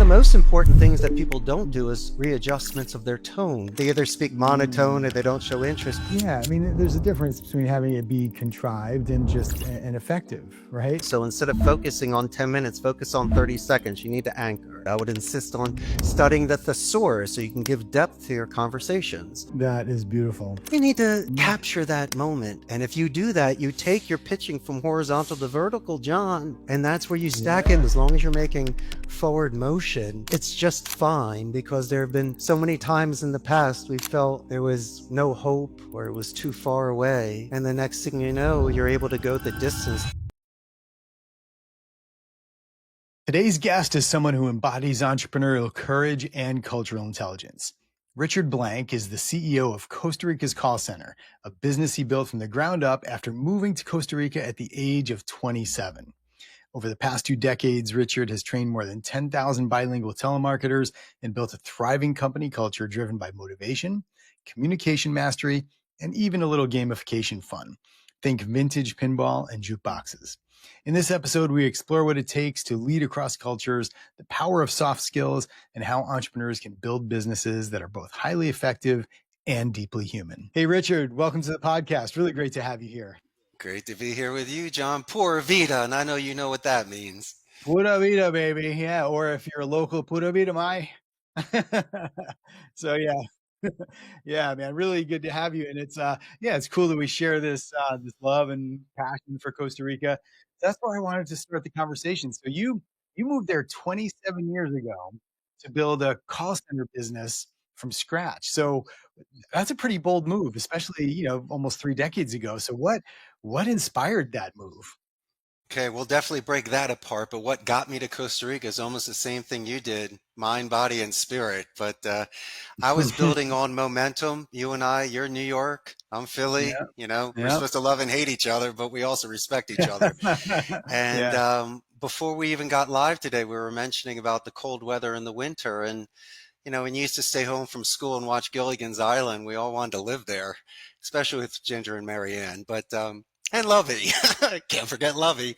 the most important things that people don't do is readjustments of their tone. They either speak monotone or they don't show interest. Yeah, I mean, there's a difference between having it be contrived and just and effective, right? So instead of focusing on 10 minutes, focus on 30 seconds. You need to anchor. I would insist on studying the thesaurus so you can give depth to your conversations. That is beautiful. You need to capture that moment. And if you do that, you take your pitching from horizontal to vertical, John, and that's where you stack in. As long as you're making forward motion, it's just fine, because there have been so many times in the past we felt there was no hope or it was too far away. And the next thing you know, you're able to go the distance. Today's guest is someone who embodies entrepreneurial courage and cultural intelligence. Richard Blank is the CEO of Costa Rica's Call Center, a business he built from the ground up after moving to Costa Rica at the age of 27. Over the past 2 decades, Richard has trained more than 10,000 bilingual telemarketers and built a thriving company culture driven by motivation, communication mastery, and even a little gamification fun. Think vintage pinball and jukeboxes. In this episode, we explore what it takes to lead across cultures, the power of soft skills, and how entrepreneurs can build businesses that are both highly effective and deeply human. Hey, Richard, welcome to the podcast. Really great to have you here. Great to be here with you, John. Pura vida, and I know you know what that means. Pura vida, baby. Yeah, or if you're a local, pura vida, mai. So yeah. Yeah, man, really good to have you. And it's cool that we share this love and passion for Costa Rica. That's why I wanted to start the conversation. So you moved there 27 years ago to build a call center business from scratch. So that's a pretty bold move, especially, almost 3 decades ago. So what inspired that move? Okay, we'll definitely break that apart. But what got me to Costa Rica is almost the same thing you did, mind, body, and spirit. But I was building on momentum. You and I, you're New York, I'm Philly. Yeah. We're Yeah. supposed to love and hate each other, but we also respect each other. And Yeah. before we even got live today, we were mentioning about the cold weather in the winter. And, when you used to stay home from school and watch Gilligan's Island, we all wanted to live there, especially with Ginger and Marianne. But and Lovey. Can't forget Lovey.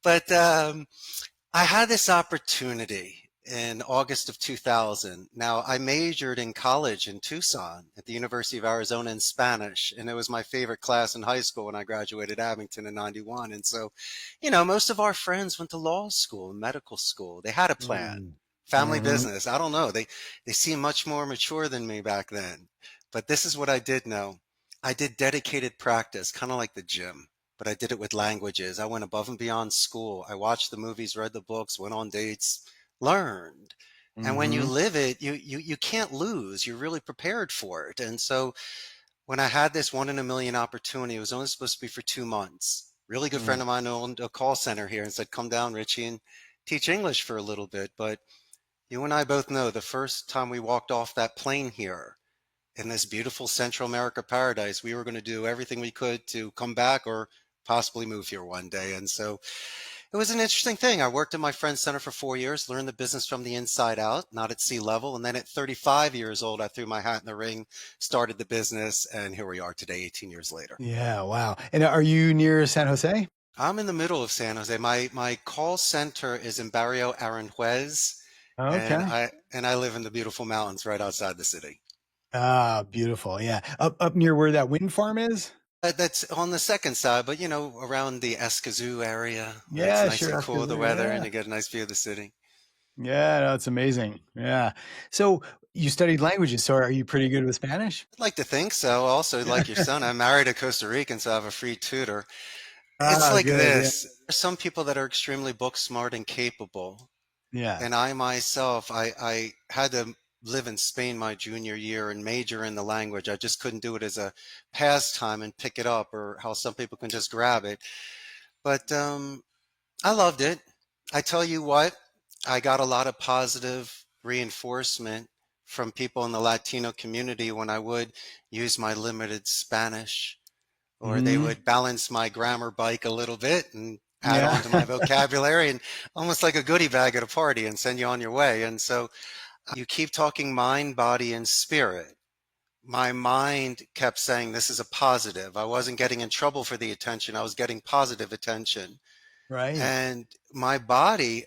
But I had this opportunity in August of 2000. Now, I majored in college in Tucson at the University of Arizona in Spanish, and it was my favorite class in high school when I graduated Abington in 91. And so, most of our friends went to law school and medical school. They had a plan, family business. I don't know. They seemed much more mature than me back then. But this is what I did know. I did dedicated practice, kind of like the gym, but I did it with languages. I went above and beyond school. I watched the movies, read the books, went on dates, learned. And when you live it, you can't lose. You're really prepared for it. And so when I had this 1 in a million opportunity, it was only supposed to be for 2 months. Really good friend of mine owned a call center here and said, come down, Richie, and teach English for a little bit. But you and I both know the first time we walked off that plane here, in this beautiful Central America paradise, we were going to do everything we could to come back or possibly move here one day. And so it was an interesting thing. I worked at my friend's center for 4 years, learned the business from the inside out, not at sea level. And then at 35 years old, I threw my hat in the ring, started the business, and here we are today, 18 years later. Yeah, wow. And are you near San Jose? I'm in the middle of San Jose. My call center is in Barrio Aranjuez, Okay. and I live in the beautiful mountains right outside the city. Ah, beautiful. Yeah. Up near where that wind farm is? That's on the second side, but around the Escazú area, where it's Yeah, nice sure. and cool, the weather, and Yeah. you get a nice view of the city. Yeah, that's amazing. Yeah. So you studied languages. So are you pretty good with Spanish? I'd like to think so. Also, like your son, I'm married a Costa Rican, so I have a free tutor. It's Ah, like good. Yeah. this. There's some people that are extremely book smart and capable. Yeah. And I myself, I had to live in Spain my junior year and major in the language. I just couldn't do it as a pastime and pick it up, or how some people can just grab it. But I loved it. I tell you what, I got a lot of positive reinforcement from people in the Latino community when I would use my limited Spanish, or they Mhm. would balance my grammar bike a little bit and add Yeah. on to my vocabulary, and almost like a goodie bag at a party, and send you on your way. And so you keep talking mind, body, and spirit. My mind kept saying this is a positive. I wasn't getting in trouble for the attention. I was getting positive attention. Right. And my body,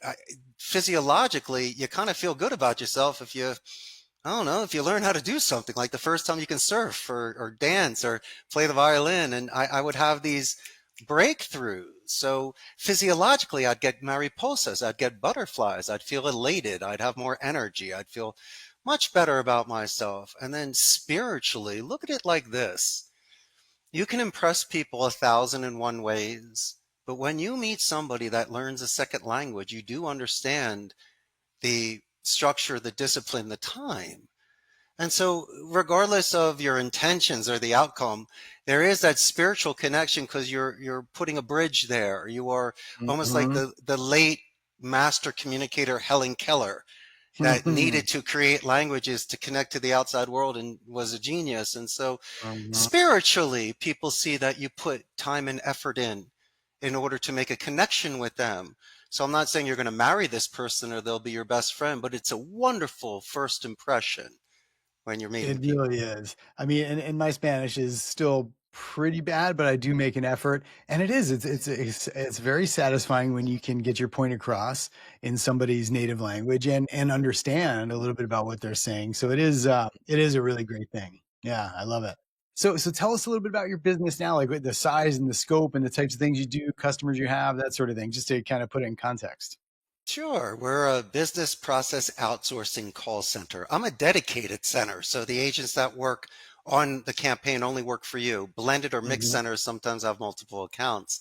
physiologically, you kind of feel good about yourself if you, I don't know, if you learn how to do something like the first time you can surf or dance or play the violin. And I would have these breakthroughs. So physiologically, I'd get mariposas, I'd get butterflies, I'd feel elated, I'd have more energy, I'd feel much better about myself. And then spiritually, look at it like this. You can impress people 1,001 ways, but when you meet somebody that learns a second language, you do understand the structure, the discipline, the time. And so, regardless of your intentions or the outcome, there is that spiritual connection because you're putting a bridge there. You are almost like Hmm. the late master communicator Helen Keller that needed to create languages to connect to the outside world and was a genius. And so, spiritually, people see that you put time and effort in order to make a connection with them. So I'm not saying you're going to marry this person or they'll be your best friend, but it's a wonderful first impression when you're meeting It people. really is. I mean, and my Spanish is still pretty bad, but I do make an effort, and it is. It's very satisfying when you can get your point across in somebody's native language and understand a little bit about what they're saying. So it is a really great thing. Yeah, I love it. So tell us a little bit about your business now, like with the size and the scope and the types of things you do, customers you have, that sort of thing, just to kind of put it in context. Sure, we're a business process outsourcing call center. I'm a dedicated center, so the agents that work on the campaign only work for you. Blended or mixed Hmm. centers sometimes have multiple accounts.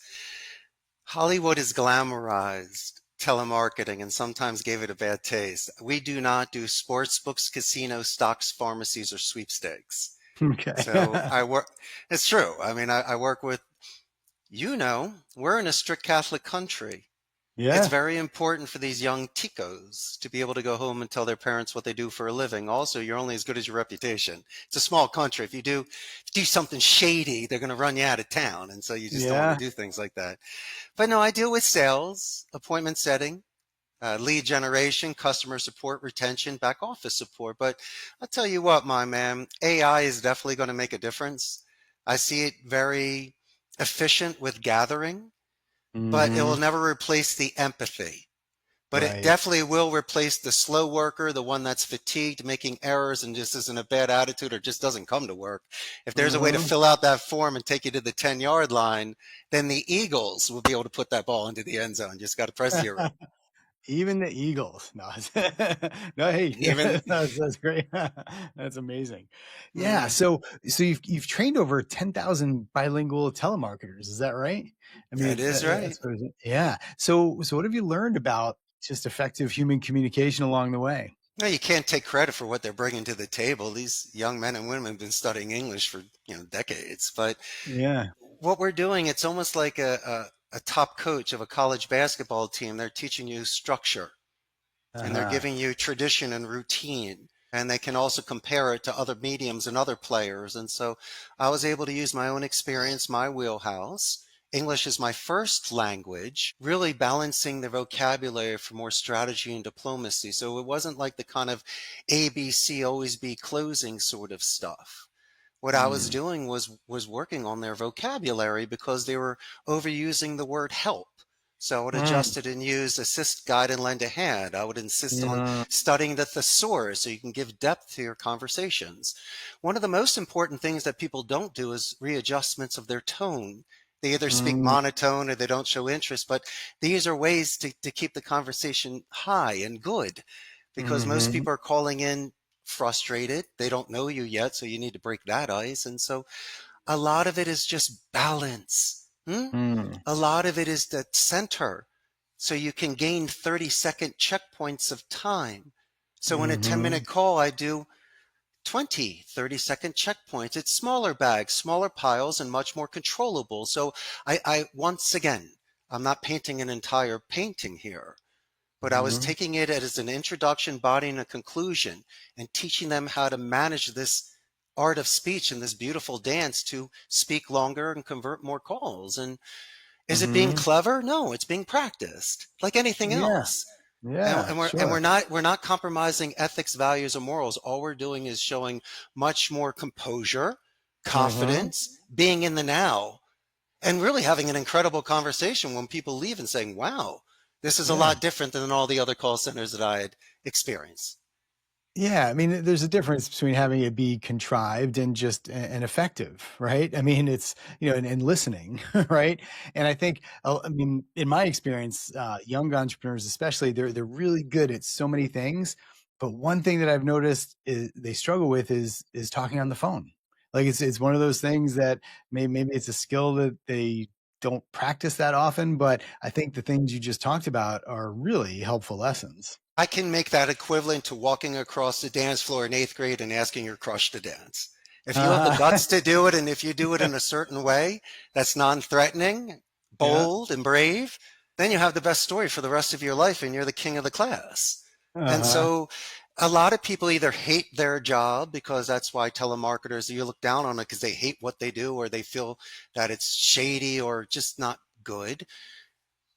Hollywood has glamorized telemarketing and sometimes gave it a bad taste. We do not do sports books, casinos, stocks, pharmacies, or sweepstakes. So Okay. I work, it's true. I mean, I work with, we're in a strict Catholic country. It's Yeah. very important for these young ticos to be able to go home and tell their parents what they do for a living. Also, you're only as good as your reputation. It's a small country. If you do something shady, they're going to run you out of town. And so you just don't want to Yeah. do things like that. But no, I deal with sales, appointment setting, lead generation, customer support, retention, back office support. But I'll tell you what, my man, AI is definitely going to make a difference. I see it very efficient with gathering, but it will Hmm. never replace the empathy. But it Right. definitely will replace the slow worker, the one that's fatigued, making errors and just is in a bad attitude or just doesn't come to work. If there's a way to Mhm. fill out that form and take you to the 10-yard line, then the Eagles will be able to put that ball into the end zone. Just got to press zero. Even the Eagles. No, no, hey, Even, that's great. That's amazing. Yeah. mm, So you've trained over 10,000 bilingual telemarketers. Is that right? I mean, that is right. that's what yeah. So what have you learned about just effective human communication along the way? No, you can't take credit for what they're bringing to the table. These young men and women have been studying English for decades. But Yeah. what we're doing, it's almost like a top coach of a college basketball team. They're teaching you structure and they're Uh-huh. giving you tradition and routine. And they can also compare it to other mediums and other players. And so I was able to use my own experience, my wheelhouse. English is my first language, really balancing the vocabulary for more strategy and diplomacy. So it wasn't like the kind of ABC, always be closing sort of stuff. What I was Mm. doing was working on their vocabulary because they were overusing the word help. So I would Mm. adjust it and use assist, guide, and lend a hand. I would insist on Mm. studying the thesaurus so you can give depth to your conversations. One of the most important things that people don't do is readjustments of their tone. They either speak Mm. monotone or they don't show interest, but these are ways to keep the conversation high and good because most Mhm. people are calling in frustrated. They don't know you yet, so you need to break that ice. And so a lot of it is just balance. Mm. A lot of it is the center. So you can gain 30-second checkpoints of time. So in a 10-minute Mhm. call, I do 20, 30-second checkpoints. It's smaller bags, smaller piles, and much more controllable. So once again, I'm not painting an entire painting here, but I was Mhm. taking it as an introduction, body, and a conclusion, and teaching them how to manage this art of speech and this beautiful dance to speak longer and convert more calls. And is it being Mhm. clever? No, it's being practiced like anything Yeah. else. And, Yeah. and we're and Sure. we're not compromising ethics, values, or morals. All we're doing is showing much more composure, Mhm. confidence, being in the now, and really having an incredible conversation when people leave and saying, wow, this is a Yeah. lot different than all the other call centers that I had experienced. Yeah, I mean, there's a difference between having it be contrived and just and effective, right? I mean, it's and listening, right? And I think, I mean, in my experience, young entrepreneurs, especially, they're really good at so many things, but one thing that I've noticed is they struggle with is talking on the phone. Like it's one of those things that maybe it's a skill that they don't practice that often, but I think the things you just talked about are really helpful lessons. I can make that equivalent to walking across the dance floor in eighth grade and asking your crush to dance. If you have the Uh-huh. guts to do it and if you do it in a certain way that's non threatening, Yeah. bold, and brave, then you have the best story for the rest of your life and you're the king of the class. And Uh-huh. so a lot of people either hate their job because that's why telemarketers, you look down on it because they hate what they do or they feel that it's shady or just not good.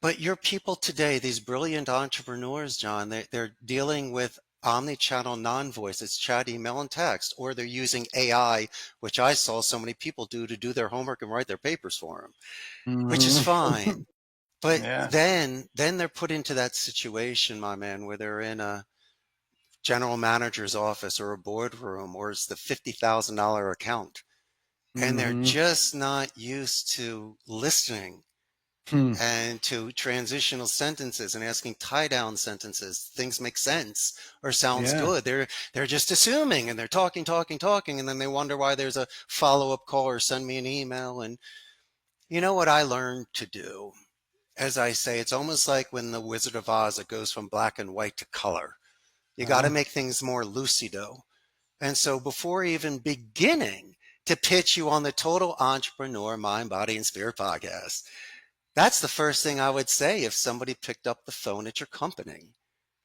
But your people today, these brilliant entrepreneurs, John, they're dealing with omni-channel non-voice. It's chat, email, and text, or they're using AI, which I saw so many people do their homework and write their papers for them, which is Mhm. fine. But Yeah. then they're put into that situation, my man, where they're in a general manager's office or a boardroom, or it's the $50,000 account, and they're Mhm. just not used to listening Hmm. and to transitional sentences and asking tie down sentences. Things make sense or sounds Yeah. good. They're just assuming and they're talking, and then they wonder why there's a follow-up call or send me an email. And you know what I learned to do? As I say, it's almost like when the Wizard of Oz, it goes from black and white to color. You got to Uh-huh. make things more lucido. And so before even beginning to pitch you on the Total Entrepreneur Mind, Body, and Spirit podcast, that's the first thing I would say if somebody picked up the phone at your company.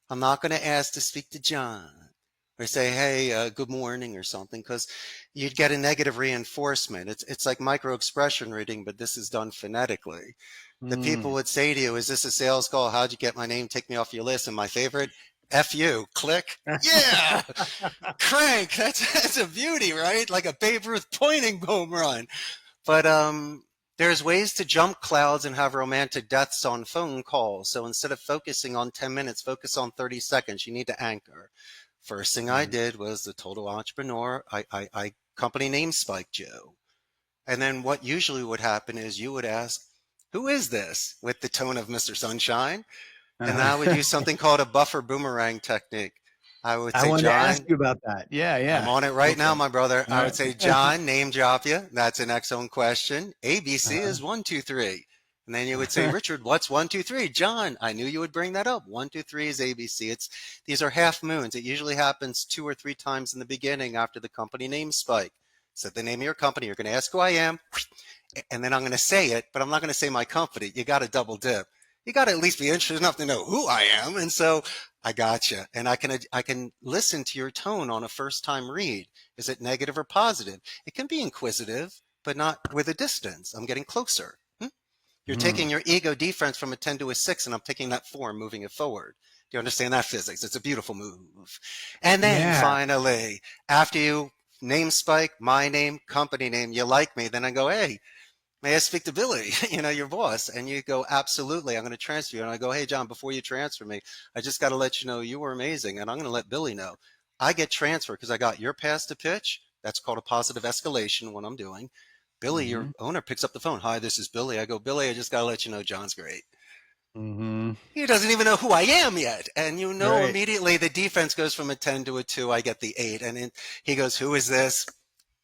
I'm not going to ask to speak to John or say, hey, good morning or something, because you'd get a negative reinforcement. It's like micro expression reading, but this is done phonetically. The people Mm. would say to you, is this a sales call? How'd you get my name? Take me off your list. And my favorite, F you, click. Yeah, crank. That's a beauty, right? Like a Babe Ruth pointing home run. But there's ways to jump clouds and have romantic deaths on phone calls. So instead of focusing on 10 minutes, focus on 30 seconds. You need to anchor. First thing I Mhm. did was the total entrepreneur. I company name spike Joe. And then what usually would happen is you would ask, who is this? With the tone of Mr. Sunshine. And I would Uh-huh. use something called a buffer boomerang technique. I would I say, wanted to ask John, you about that. Yeah, I'm yeah. on it right now, Okay. my brother. All I right. would say, John, name drop you. That's an excellent question. ABC Uh-huh. is 1, 2, 3. And then you would say, Richard, what's 1, 2, 3? John, I knew you would bring that up. 1, 2, 3 is ABC. These are half moons. It usually happens 2 or 3 times in the beginning after the company name spike. So the name of your company, you're going to ask who I am, and then I'm going to say it, but I'm not going to say my company. You got to double dip. You got to at least be interested enough to know who I am. And so I got you. And I can listen to your tone on a first time read. Is it negative or positive? It can be inquisitive, but not with a distance. I'm getting closer. You're Mm. taking your ego defense from a 10 to a 6, and I'm taking that 4 and moving it forward. Do you understand that physics? It's a beautiful move. And then Yeah. finally, after you name spike, my name, company name, you like me, then I go, hey, may I speak to Billy, your boss? And you go, absolutely. I'm going to transfer you. And I go, hey, John, before you transfer me, I just got to let you know you were amazing. And I'm going to let Billy know. I get transferred because I got your pass to pitch. That's called a positive escalation, what I'm doing. Billy, your Mhm. owner, picks up the phone. Hi, this is Billy. I go, Billy, I just got to let you know John's great. Mhm. He doesn't even know who I am yet. And Right. immediately the defense goes from a 10 to a 2. I get the 8. And then he goes, who is this?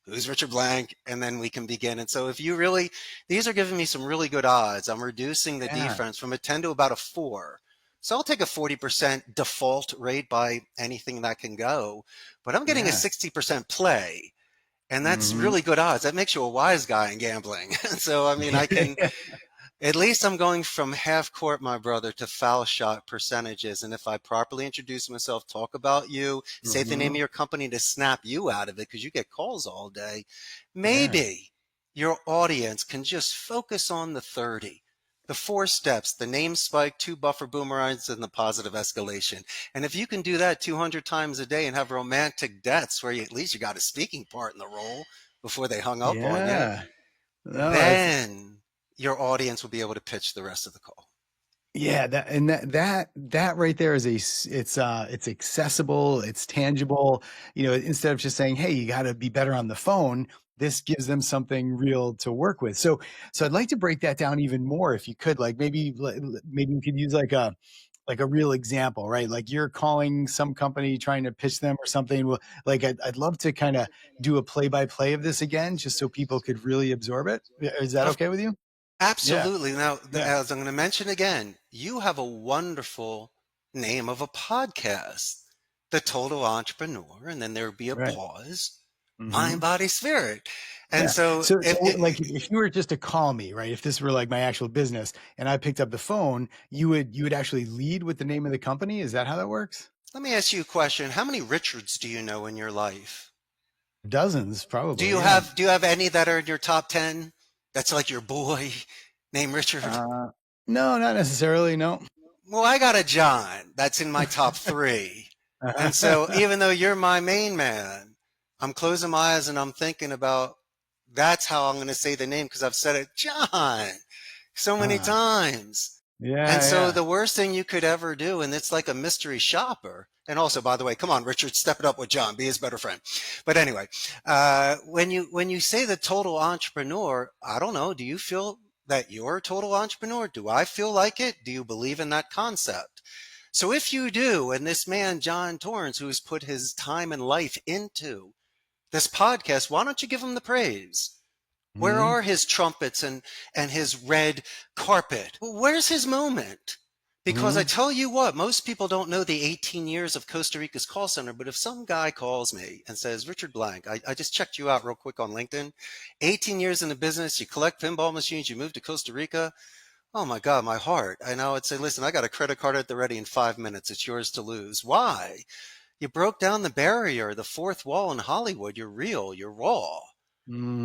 Who's Richard Blank? And then we can begin. And so if you really, these are giving me some really good odds. I'm reducing the Yeah. defense from a 10 to about a 4. So I'll take a 40% default rate by anything that can go, but I'm getting a Yeah. 60% play. And that's Mhm. really good odds. That makes you a wise guy in gambling. So, I mean, I can, at least I'm going from half court, my brother, to foul shot percentages. And if I properly introduce myself, talk about you, say the name Mhm. of your company to snap you out of it because you get calls all day, Yeah. maybe your audience can just focus on the 30, the 4 steps, the name spike, 2 buffer boomerangs, and the positive escalation. And if you can do that 200 times a day and have romantic deaths where at least you got a speaking part in the role before they hung up on you, Yeah. No, it's then your audience will be able to pitch the rest of the call. Yeah, that right there is it's accessible, it's tangible. Instead of just saying, "Hey, you got to be better on the phone," this gives them something real to work with. So I'd like to break that down even more if you could. Like maybe you could use like a real example, right? Like you're calling some company trying to pitch them or something. Well, like I'd love to kind of do a play by play of this again, just so people could really absorb it. Is that Of okay with you? Yeah, Absolutely. Now, yeah, as I'm going to mention again, you have a wonderful name of a podcast, The Total Entrepreneur, and then there would be a right. pause, mind, Hmm. body, spirit. And Yeah. so So if like if you were just to call me, right? If this were like my actual business and I picked up the phone, you would actually lead with the name of the company. Is that how that works? let me ask you a question. How many Richards do you know in your life? Dozens, Do probably. you Yeah. have do you have any that are in your top 10? That's like your boy named Richard? Uh, no, not necessarily. No. Well, I got a John that's in my top 3. And so even though you're my main man, I'm closing my eyes and I'm thinking about that's how I'm going to say the name because I've said it, John, so many Ah, times. And yeah, so yeah. the worst thing you could ever do, and it's like a mystery shopper. And also, by the way, come on, Richard, step it up with John, be his better friend. But anyway, when you say the total entrepreneur, I don't know. Do you feel that you're a total entrepreneur? Do I feel like it? Do you believe in that concept? So if you do, and this man, John Torrens, who's put his time and life into this podcast, why don't you give him the praise? Where Hmm. are his trumpets and his red carpet? Where's his moment? Because I Hmm. tell you what, most people don't know the 18 years of Costa Rica's call center, but if some guy calls me and says, Richard Blank, I just checked you out real quick on LinkedIn, 18 years in the business, you collect pinball machines, you moved to Costa Rica. Oh my God, my heart. I know I'd say, listen, I got a credit card at the ready in 5 minutes. It's yours to lose. Why? You broke down the barrier, the fourth wall in Hollywood. You're real, you're raw.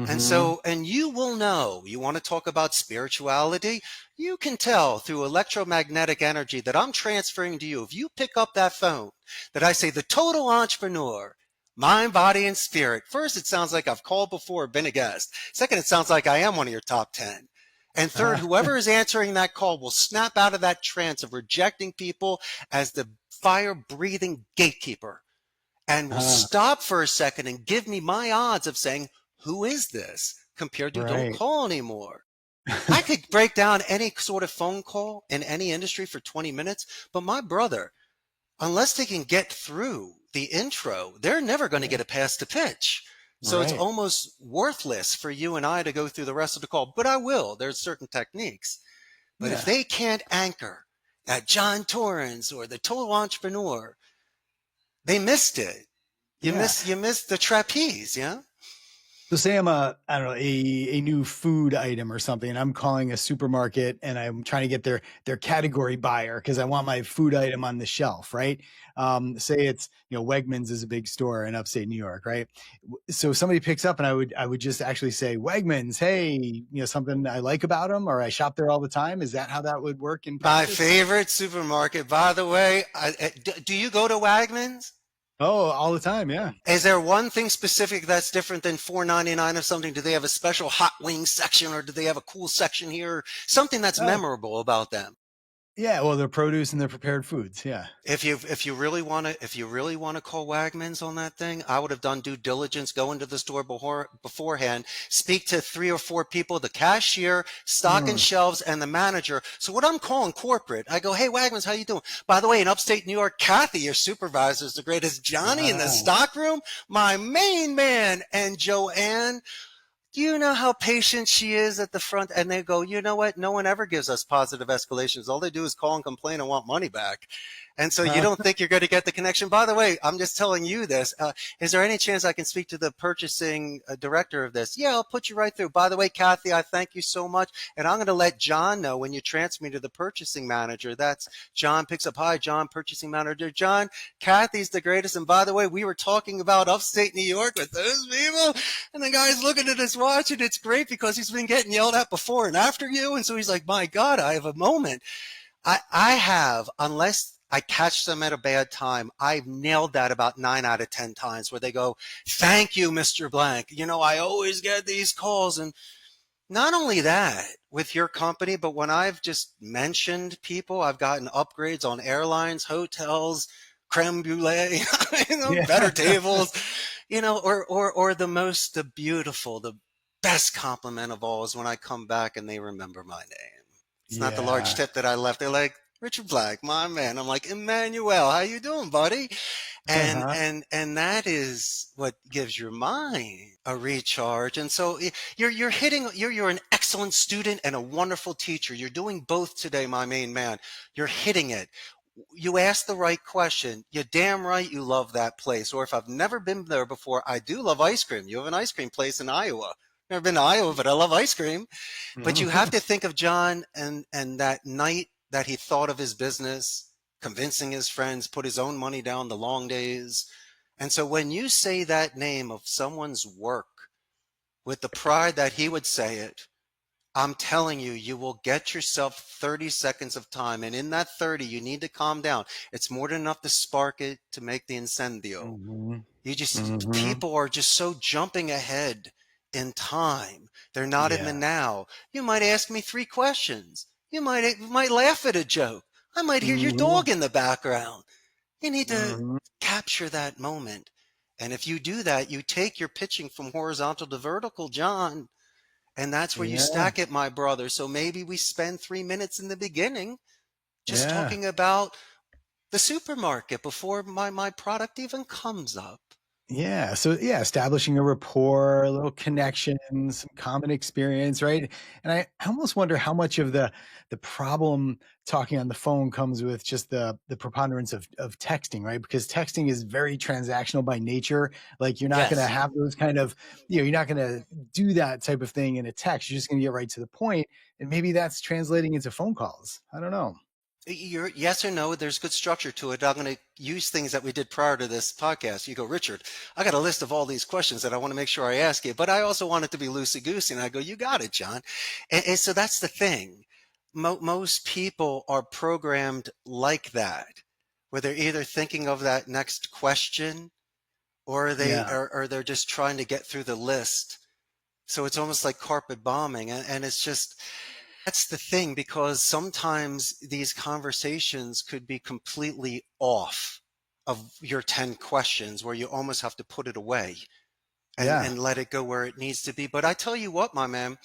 And Hmm. so, and you will know, you want to talk about spirituality? You can tell through electromagnetic energy that I'm transferring to you. If you pick up that phone, that I say the total entrepreneur, mind, body, and spirit. First, it sounds like I've called before, been a guest. Second, it sounds like I am one of your top 10. And third, whoever is answering that call will snap out of that trance of rejecting people as the fire breathing gatekeeper and will Ah, stop for a second and give me my odds of saying, who is this? Compared to don't right. call anymore. I could break down any sort of phone call in any industry for 20 minutes, but my brother, unless they can get through the intro, they're never going to get it past the pitch. So it's Right. almost worthless for you and I to go through the rest of the call, but I will. There's certain techniques. But if Yeah. they can't anchor at John Torrens or the total entrepreneur, they missed it. Yeah. You missed the trapeze, yeah? So say I'm I don't know, a new food item or something, and I'm calling a supermarket and I'm trying to get their category buyer because I want my food item on the shelf, right? Say it's, Wegmans is a big store in upstate New York, right? So somebody picks up and I would just actually say, Wegmans, hey, something I like about them, or I shop there all the time. Is that how that would work in My practice? favorite supermarket, by the way. Do you go to Wegmans? Oh, all the time, yeah. Is there one thing specific that's different than 4.99 or something? Do they have a special hot wing section, or do they have a cool section here? Something that's Uh, memorable about them. yeah, well, their produce and their prepared foods, yeah. If you really want to call Wegmans on that thing, I would have done due diligence, go into the store beforehand, speak to 3 or 4 people, the cashier, stocking Mm. shelves, and the manager. So what I'm calling corporate, I go, hey Wegmans, how you doing? By the way, in upstate New York, Kathy, your supervisor, is the greatest. Johnny in the Ah, stock room, my main man, and Joanne. Do you know how patient she is at the front? And they go, you know what? No one ever gives us positive escalations. All they do is call and complain and want money back. And so you huh? don't think you're going to get the connection. By the way, I'm just telling you this. Is there any chance I can speak to the purchasing director of this? Yeah, I'll put you right through. By the way, Kathy, I thank you so much. And I'm going to let John know when you transfer me to the purchasing manager. That's John picks up. Hi, John, purchasing manager. John, Kathy's the greatest. And by the way, we were talking about upstate New York with those people. And the guy's looking at his watch, and it's great because he's been getting yelled at before and after you. And so he's like, my God, I have a moment. I have, unless I catch them at a bad time, I've nailed that about 9 out of 10 times where they go, thank you, Mr. Blank. I always get these calls. And not only that with your company, but when I've just mentioned people, I've gotten upgrades on airlines, hotels, creme brulee, Yeah. better tables, or the beautiful, the best compliment of all is when I come back and they remember my name. It's not the large Yeah. tip that I left. They're like, Richard Black, my man. I'm like, Emmanuel, how you doing, buddy? and Uh-huh. and and that is what gives your mind a recharge. And so you're hitting, you're an excellent student and a wonderful teacher. You're doing both today, my main man. You're hitting it. You asked the right question. You're damn right you love that place. Or if I've never been there before, I do love ice cream. You have an ice cream place in Iowa. Never been to Iowa, but I love ice cream. But you have Mhm. to think of John and that night that he thought of his business, convincing his friends, put his own money down, the long days. And so when you say that name of someone's work with the pride that he would say it, I'm telling you, you will get yourself 30 seconds of time. And in that 30, you need to calm down. It's more than enough to spark it to make the incendio. Mhm. You just, Mhm. people are just so jumping ahead in time. They're not in the Yeah. now. You might ask me three questions. You might laugh at a joke. I might hear your Mhm. dog in the background. You need to Mhm. capture that moment. And if you do that, you take your pitching from horizontal to vertical, John, and that's where you Yeah. stack it, my brother. So maybe we spend 3 minutes in the beginning just Yeah. talking about the supermarket before my product even comes up. Yeah. So yeah, establishing a rapport, a little connection, some common experience, right? And I almost wonder how much of the problem talking on the phone comes with just the preponderance of texting, right? Because texting is very transactional by nature. Like you're not gonna Yes. have those kind of, you're not gonna do that type of thing in a text. You're just gonna get right to the point. And maybe that's translating into phone calls. I don't know. You're yes or no, there's good structure to it. I'm going to use things that we did prior to this podcast. You go, Richard, I got a list of all these questions that I want to make sure I ask you, but I also want it to be loosey goosey. And I go, you got it, John. And so that's the thing. Most people are programmed like that, where they're either thinking of that next question or Yeah. they're just trying to get through the list. So it's almost like carpet bombing. And it's just, that's the thing, because sometimes these conversations could be completely off of your 10 questions where you almost have to put it away Yeah. and let it go where it needs to be. But I tell you what, my man,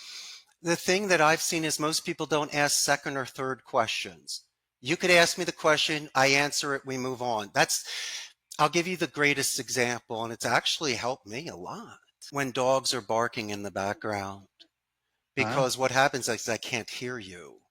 the thing that I've seen is most people don't ask second or third questions. You could ask me the question, I answer it, we move on. I'll give you the greatest example, and it's actually helped me a lot. When dogs are barking in the background, Huh? because what happens is I can't hear you.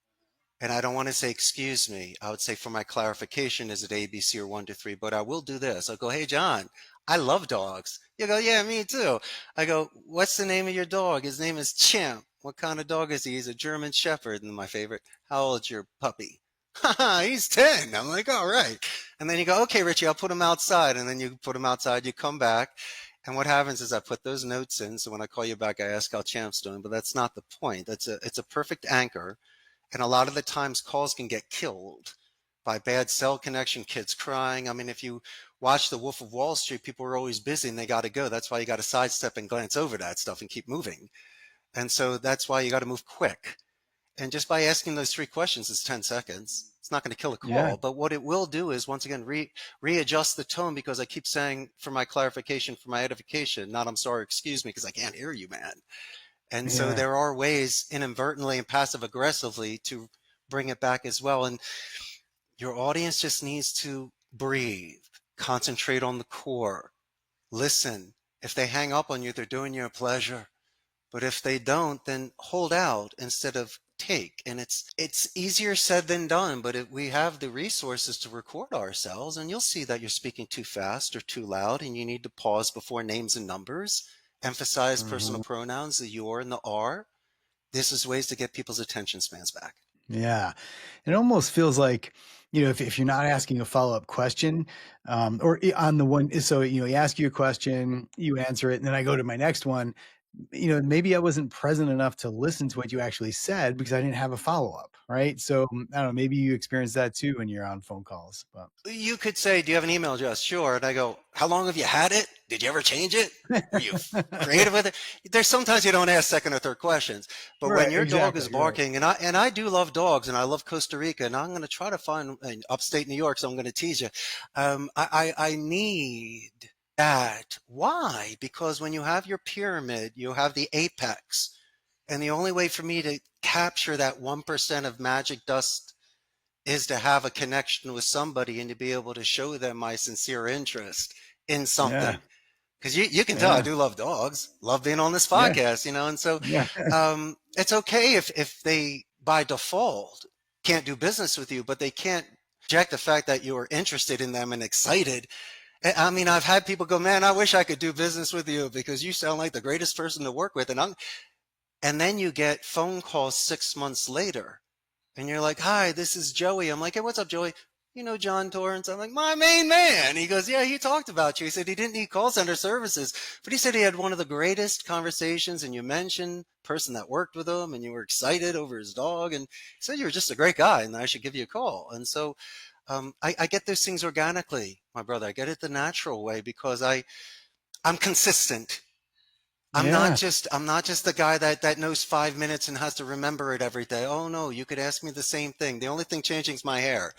And I don't want to say, excuse me. I would say for my clarification, is it A, B, C, or one, two, three? But I will do this. I'll go, hey, John, I love dogs. You go, yeah, me too. I go, what's the name of your dog? His name is Champ. What kind of dog is he? He's a German Shepherd. And my favorite, how old's your puppy? He's 10. I'm like, all right. And then you go, okay, Richie, I'll put him outside. And then you put him outside, you come back. And what happens is I put those notes in. So when I call you back, I ask how Champ's doing. But that's not the point. It's a perfect anchor, and a lot of the times calls can get killed by bad cell connection, kids crying. I mean, if you watch The Wolf of Wall Street, people are always busy and they got to go. That's why you got to sidestep and glance over that stuff and keep moving. And so that's why you got to move quick. And just by asking those three questions, it's 10 seconds. It's not going to kill a Yeah. call, but what it will do is once again readjust the tone, because I keep saying for my clarification, for my edification, not I'm sorry, excuse me, because I can't hear you, man. And so Yeah. there are ways inadvertently and passive aggressively to bring it back as well. And your audience just needs to breathe, concentrate on the core, listen. If they hang up on you, they're doing you a pleasure. But if they don't, then hold out instead of take. And it's easier said than done, but we have the resources to record ourselves, and you'll see that you're speaking too fast or too loud, and you need to pause before names and numbers, emphasize personal Mhm. pronouns, the your and the are. This is ways to get people's attention spans back. Yeah. It almost feels like, if you're not asking a follow-up question, or on the one, so, he ask you a question, you answer it, and then I go to my next one, maybe I wasn't present enough to listen to what you actually said because I didn't have a follow-up, right? So I don't know, maybe you experience that too when you're on phone calls, but You could say, do you have an email address? Sure. And I go, how long have you had it? Did you ever change it? Were you creative with it? There's sometimes you don't ask second or third questions, but when Right, your dog exactly. is You're right. barking, and I do love dogs, and I love Costa Rica, and I'm going to try to find in upstate New York, so I'm going to tease you. I need that. Why? Because when you have your pyramid, you have the apex, and the only way for me to capture that 1% of magic dust is to have a connection with somebody and to be able to show them my sincere interest in Yeah, something. Because you can tell I yeah, do love dogs, love being on this yeah, podcast, and so yeah, it's okay if they by default can't do business with you, but they can't reject the fact that you are interested in them and excited. I mean, I've had people go, man, I wish I could do business with you because you sound like the greatest person to work with, and then you get phone calls 6 months later and you're like, hi, this is Joey. I'm like, hey, what's up, Joey? You know John Torrens? I'm like, my main man. He goes, yeah, he talked about you. He said he didn't need call center services, but he said he had one of the greatest conversations. And you mentioned the person that worked with him and you were excited over his dog. And he said you were just a great guy and I should give you a call. And so I get those things organically, my brother. I get it the natural way because I'm consistent. yeah. I'm not just the guy that knows 5 minutes and has to remember it every day. Oh no, you could ask me the same thing. The only thing changing is my hair.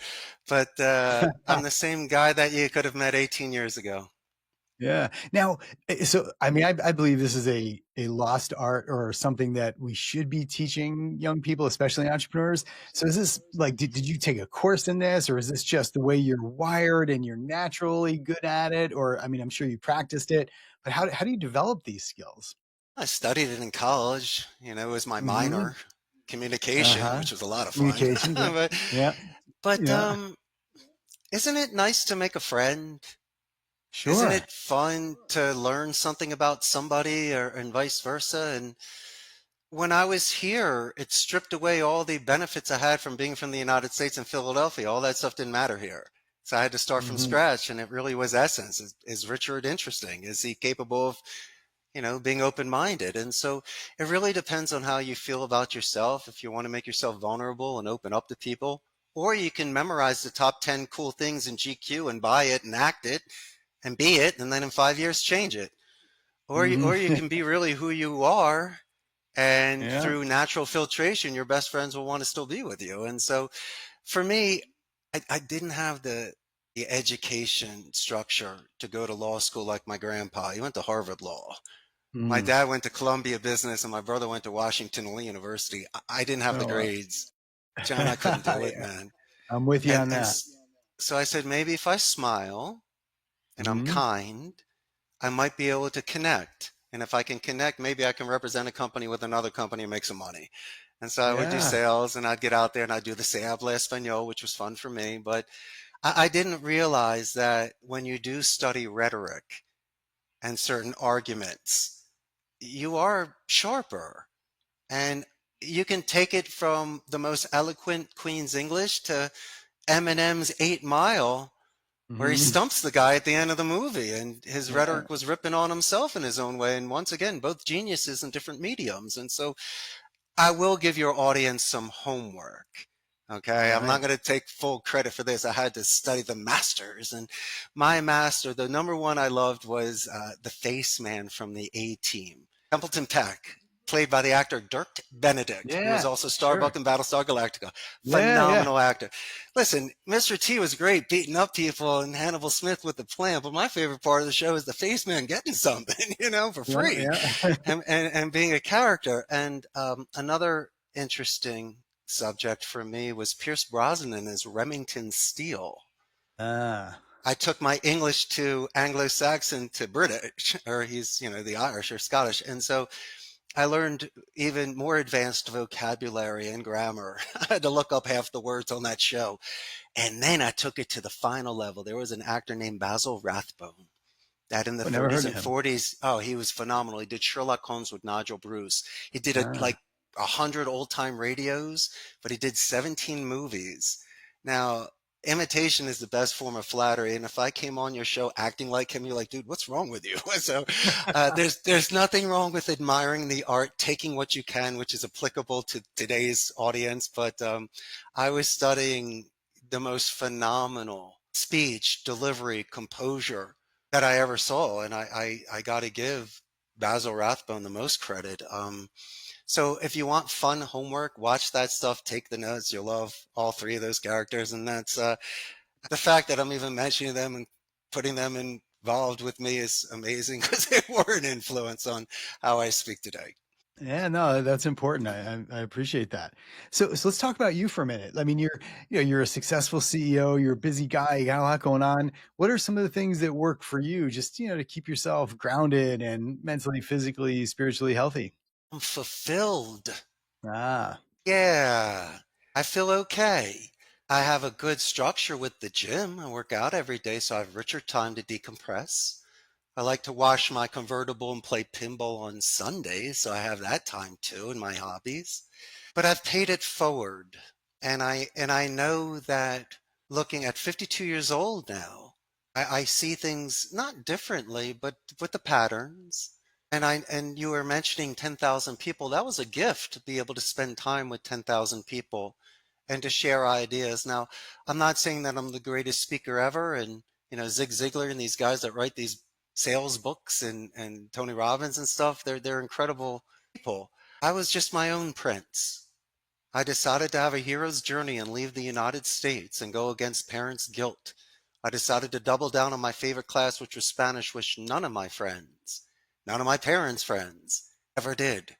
But I'm the same guy that you could have met 18 years ago. Yeah. Now, so I mean, I believe this is a lost art or something that we should be teaching young people, especially entrepreneurs. So is this like, did you take a course in this, or is this just the way you're wired and you're naturally good at it? Or I mean, I'm sure you practiced it, but how do you develop these skills? I studied it in college. It was my Hmm. minor, communication, Uh-huh. which was a lot of fun. Communications. Yeah. but Yeah. but Yeah. isn't it nice to make a friend? Isn't Sure. it fun to learn something about somebody or and vice versa? And when I was here, it stripped away all the benefits I had from being from the United States and Philadelphia. All that stuff didn't matter here. So I had to start from Hmm. scratch, and it really was essence. Is Richard interesting? Is he capable of, being open-minded? And so it really depends on how you feel about yourself. If you want to make yourself vulnerable and open up to people, or you can memorize the top 10 cool things in GQ and buy it and act it and be it, and then in 5 years change it. Hmm. Or you can be really who you are, and Yeah. through natural filtration your best friends will want to still be with you. And so for me, I didn't have the education structure to go to law school like my grandpa. He went to Harvard Law. My Mm. dad went to Columbia Business and my brother went to Washington Lee University. I didn't have the Oh, grades, John. I couldn't do it, yeah. man. I'm with you and on and that. s- so I said, maybe if I smile and I'm Mhm. kind, I might be able to connect. And if I can connect, maybe I can represent a company with another company and make some money. And so I would do Yeah. sales and I'd get out there and I'd do the Se habla español, which was fun for me. But I didn't realize that when you do study rhetoric and certain arguments, you are sharper. And you can take it from the most eloquent Queen's English to Eminem's 8 Mile, where he Mhm. stumps the guy at the end of the movie, and his Yeah. rhetoric was ripping on himself in his own way. And once again, both geniuses in different mediums. And so I will give your audience some homework. Okay, I'm not Alright. going to take full credit for this. I had to study the masters, and my master, the number one I loved, was the face man from the A Team, Templeton Peck, played by the actor Dirk Benedict, who was Yeah. also Starbuck Sure. in Battlestar Galactica. Yeah, yeah. Phenomenal actor. Listen, Mr. T was great beating up people and Hannibal Smith with the plan, but my favorite part of the show is the face man getting something, for Yeah, free, yeah. and being a character. And another interesting subject for me was Pierce Brosnan as Remington Steele. Ah. I took my English to Anglo-Saxon to British, or he's, the Irish or Scottish. And so I learned even more advanced vocabulary and grammar. I had to look up half the words on that show. And then I took it to the final level. There was an actor named Basil Rathbone that in the Oh, never 30s heard of and him. 40s, oh, he was phenomenal. He did Sherlock Holmes with Nigel Bruce. He did like Ah. 100 old time radios, but he did 17 movies. Now, imitation is the best form of flattery. And if I came on your show acting like him, you're like, dude, what's wrong with you? So there's nothing wrong with admiring the art, taking what you can, which is applicable to today's audience. But I was studying the most phenomenal speech, delivery, composure that I ever saw. And I got to give Basil Rathbone the most credit. So if you want fun homework, watch that stuff, take the notes. You'll love all three of those characters. And that's the fact that I'm even mentioning them and putting them involved with me is amazing because they were an influence on how I speak today. Yeah, no, that's important. I appreciate that. So let's talk about you for a minute. I mean, you're a successful CEO. You're a busy guy. You got a lot going on. What are some of the things that work for you, just to keep yourself grounded and mentally, physically, spiritually healthy? I'm fulfilled. Ah, Yeah, I feel okay. I have a good structure with the gym. I work out every day, so I have richer time to decompress. I like to wash my convertible and play pinball on Sundays, so I have that time too in my hobbies. But I've paid it forward. And I know that looking at 52 years old now, I see things not differently, but with the patterns. And you were mentioning 10,000 people. That was a gift to be able to spend time with 10,000 people and to share ideas. Now, I'm not saying that I'm the greatest speaker ever, and Zig Ziglar and these guys that write these sales books and Tony Robbins and stuff, they're incredible people. I was just my own prince. I decided to have a hero's journey and leave the United States and go against parents' guilt. I decided to double down on my favorite class, which was Spanish, which none of my friends, none of my parents' friends ever did.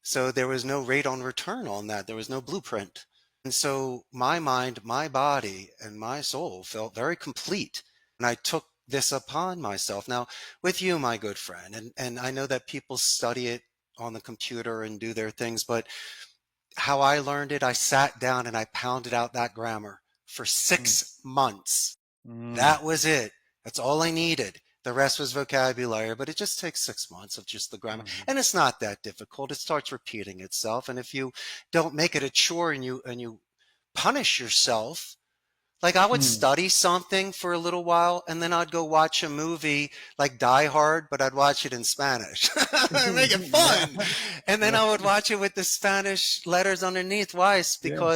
So there was no rate on return on that. There was no blueprint. And so my mind, my body, and my soul felt very complete. And I took this upon myself. Now, with you, my good friend, and I know that people study it on the computer and do their things, but how I learned it, I sat down and I pounded out that grammar for mm, 6 months. mm, That was it. That's all I needed. The rest was vocabulary, but it just takes 6 months of just the grammar. mhm, And it's not that difficult. It starts repeating itself. And if you don't make it a chore and you punish yourself, like I would mm. study something for a little while and then I'd go watch a movie like Die Hard, but I'd watch it in Spanish. Make it Yeah, fun. And then yeah, I would watch it with the Spanish letters underneath. Why? yeah,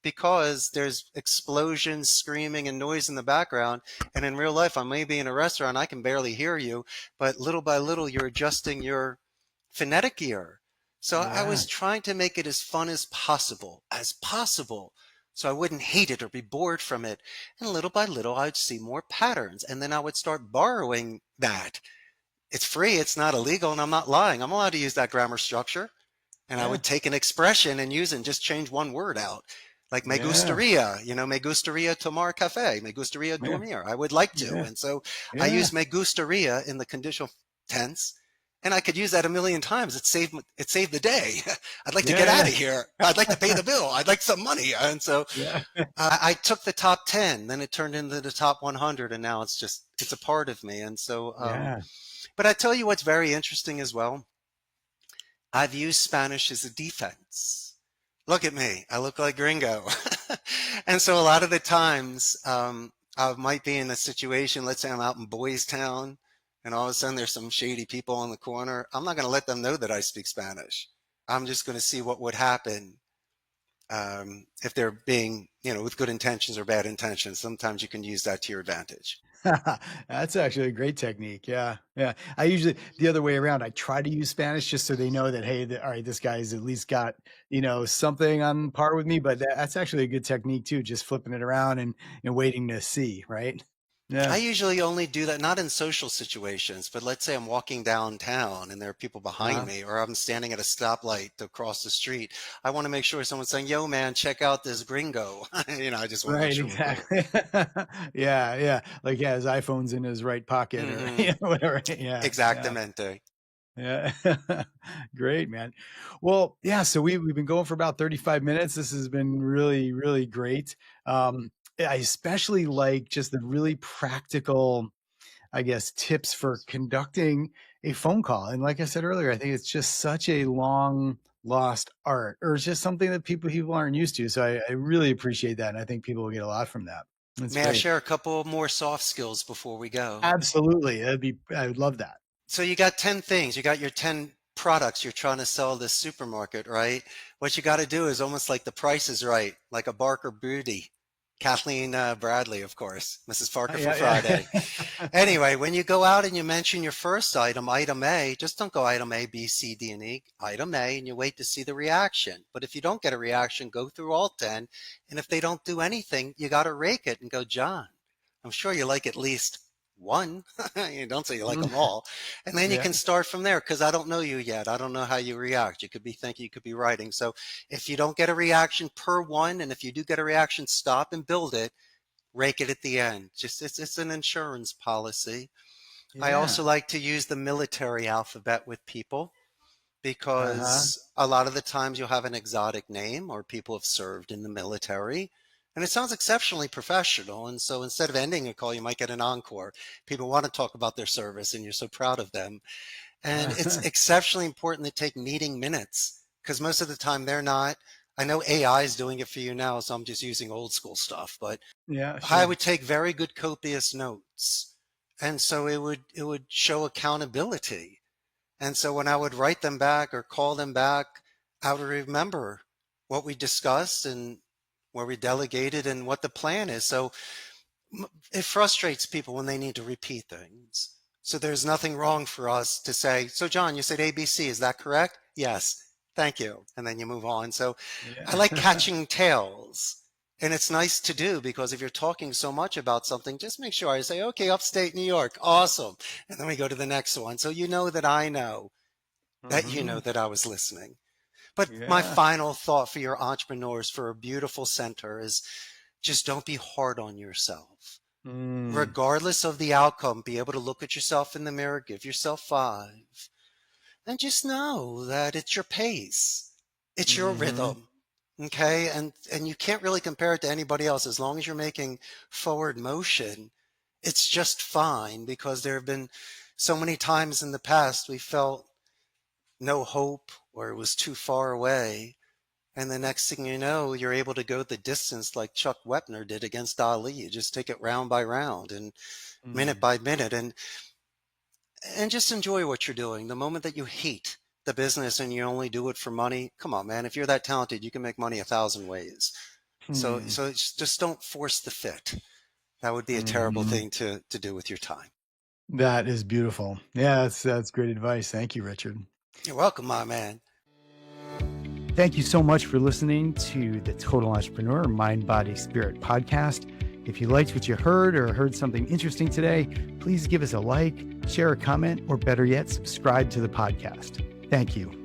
Because there's explosions, screaming, and noise in the background. And in real life, I may be in a restaurant, I can barely hear you, but little by little, you're adjusting your phonetic ear. So I yeah, was trying to make it as fun as possible, so I wouldn't hate it or be bored from it. And little by little, I'd see more patterns, and then I would start borrowing that. It's free, it's not illegal, and I'm not lying. I'm allowed to use that grammar structure. And I yeah, would take an expression and use it and just change one word out. Like me yeah, gustaría, me gustaría tomar café, me gustaría yeah, dormir. I would like to. yeah, And so I yeah, use me gustaría in the conditional tense. And I could use that a million times. It saved the day. I'd like to get out yeah, of here. I'd like to pay the bill. I'd like some money. And so yeah, I took the top 10, then it turned into the top 100, and now it's a part of me. And so, yeah. but I tell you what's very interesting as well. I've used Spanish as a defense. Look at me. I look like gringo. And so a lot of the times, I might be in a situation, let's say I'm out in Boys Town, and all of a sudden there's some shady people on the corner. I'm not going to let them know that I speak Spanish. I'm just going to see what would happen if they're being, with good intentions or bad intentions. Sometimes you can use that to your advantage. That's actually a great technique. Yeah, yeah. I usually the other way around. I try to use Spanish just so they know that hey, all right, this guy's at least got something on par with me. But that's actually a good technique too. Just flipping it around and waiting to see. Right? I Yeah. usually only do that, not in social situations, but let's say I'm walking downtown and there are people behind Uh-huh. me, or I'm standing at a stoplight to cross the street. I want to make sure someone's saying, "Yo, man, check out this gringo." I just want to make Right. sure we're cool. Exactly. Yeah. Yeah. Like yeah, his iPhone's in his right pocket or Hmm. whatever. Yeah. Yeah. Exactamente. Yeah. Great, man. Well, yeah, so we've been going for about 35 minutes. This has been really, really great. I especially like just the really practical, I guess, tips for conducting a phone call. And like I said earlier, I think it's just such a long lost art, or it's just something that people aren't used to. So I really appreciate that. And I think people will get a lot from that. That's May I great. share a couple more soft skills before we go? Absolutely. I would love that. So you got 10 things. You got your 10 products you're trying to sell this supermarket, right? What you got to do is almost like the price is right, like a Barker Beauty Kathleen Bradley, of course, Mrs. Parker from Yeah, Friday. yeah. Anyway, when you go out and you mention your first item, item A, just don't go item A, B, C, D, and E, item A, and you wait to see the reaction. But if you don't get a reaction, go through all 10. And if they don't do anything, you got to rake it and go, John, I'm sure you like at least one. You don't say you like them all. And then you Yeah. can start from there because I don't know you yet. I don't know how you react. You could be thinking, you could be writing. So if you don't get a reaction per one, and if you do get a reaction, stop and build it, rake it at the end. Just it's an insurance policy. I Yeah. also like to use the military alphabet with people Uh-huh. because a lot of the times you'll have an exotic name or people have served in the military. And it sounds exceptionally professional. And so instead of ending a call, you might get an encore. People want to talk about their service and you're so proud of them. And it's exceptionally important to take meeting minutes because most of the time they're not. I know AI is doing it for you now, so I'm just using old school stuff, but Yeah, I sure. would take very good copious notes. And so it would show accountability. And so when I would write them back or call them back, I would remember what we discussed and where we delegated and what the plan is. So it frustrates people when they need to repeat things. So there's nothing wrong for us to say, so John, you said ABC, is that correct? Yes. Thank you. And then you move on. So I like Yeah. catching tails. And it's nice to do because if you're talking so much about something, just make sure I say, okay, upstate New York. Awesome. And then we go to the next one. So you know that I know that you know Hmm. that I was listening. But my Yeah. final thought for your entrepreneurs for a beautiful center is just don't be hard on yourself. Mm. Regardless of the outcome, be able to look at yourself in the mirror, give yourself 5, and just know that it's your pace. It's your Hmm. rhythm. Okay. And you can't really compare it to anybody else. As long as you're making forward motion, it's just fine because there have been so many times in the past we felt no hope or it was too far away. And the next thing you know, you're able to go the distance like Chuck Wepner did against Ali. You just take it round by round and minute Mm. by minute and just enjoy what you're doing. The moment that you hate the business and you only do it for money, come on, man. If you're that talented, you can make money 1,000 ways. So Hmm. so just don't force the fit. That would be a terrible Hmm. thing to do with your time. That is beautiful. Yeah, that's great advice. Thank you, Richard. You're welcome, my man. Thank you so much for listening to the Total Entrepreneur Mind, Body, Spirit podcast. If you liked what you heard or heard something interesting today, please give us a like, share a comment, or better yet, subscribe to the podcast. Thank you.